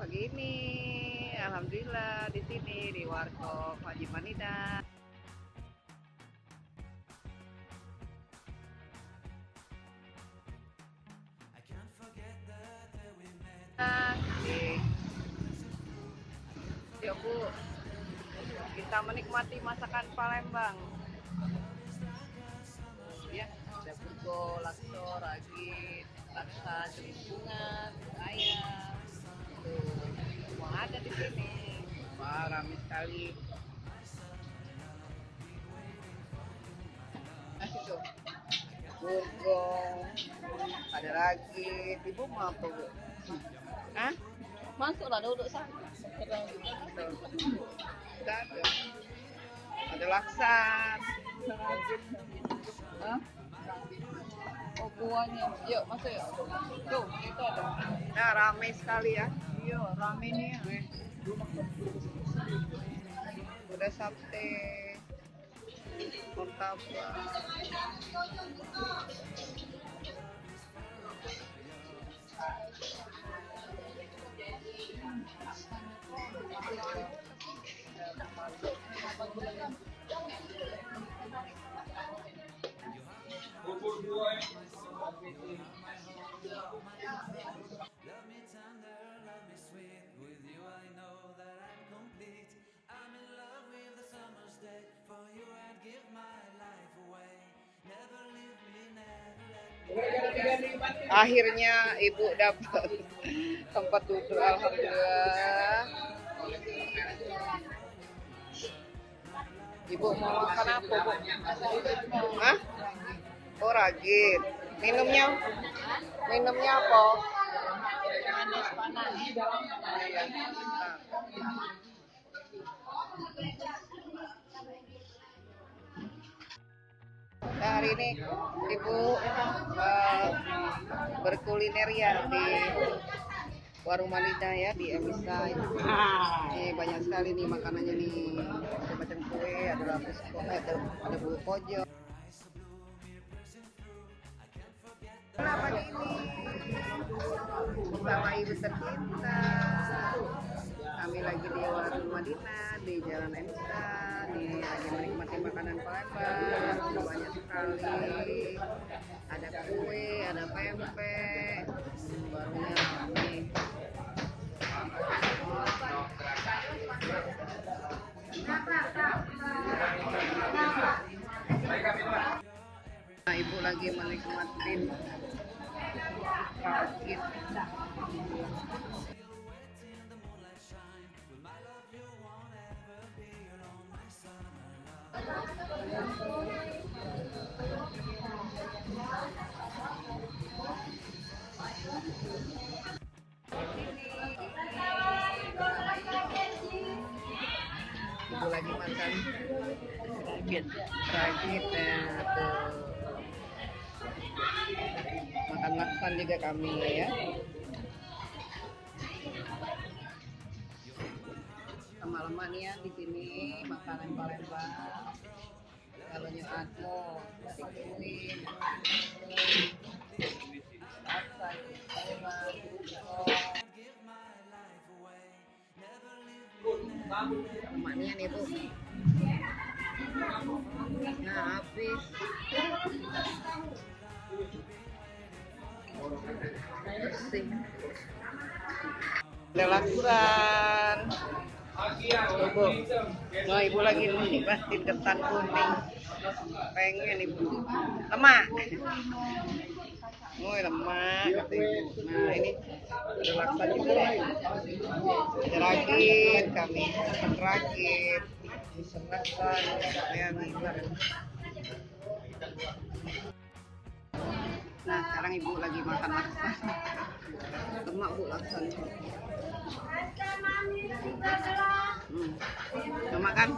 pagi ini. Alhamdulillah di sini di Warkop Haji Manida. Yuk Bu, kita menikmati masakan Palembang. Ya, ada burgo, lakso, ragit, laksa, celimpungan, ayam. Tuh, semua ada di sini. Wah, ramai sekali. Nah, itu burgo, ada ragit. Ibu mau apa, Bu? Hah? Masuklah duduk sana. Udah ada. Ada laksa. Hah? Oh buahnya, yuk masuk yuk. Tuh, itu ada. Nah, ramai sekali ya. Iya, rame nih ya. Udah sate, martabak. Akhirnya ibu dapat tempat duduk, alhamdulillah. Ibu mau makan apa, Bu? Hah? Oh, ragit. Minumnya apa? Manis panas. Nah, hari ini ibu berkuliner ya di warung Manida ya, di Emisa. Ini banyak sekali nih makanannya nih, macam kue, ada lapis, ada bulu kojo. Nah, pagi ini bersama ibu tercinta, kami lagi di warung Madinah di Jalan Emisa, lagi menikmati makanan Palembang. Banyak sekali, ada kue, ada pempek, barunya ramai. Nah, ibu lagi menikmati ragit. Ibu lagi makan ragit ya, tuh. Makan laksan juga kami ya. Lama-lama nih ya di sini makanan Palembang. Kalau nyuatmo, dikuin, laksa, lemaknya nih tuh. Nah, habis. Bersih. Ada laksan. Ibu, nah ibu lagi nikmatin ketan kuning. Pengen ibu. Lemak. Oh, lemak kata ibu. Nah, ini ada laksan juga. Ada ragit, kami makan ragit. Bisa laksan, saya ngiler. Nah, sekarang ibu lagi makan laksan. Lemak Bu laksan. Mau makan?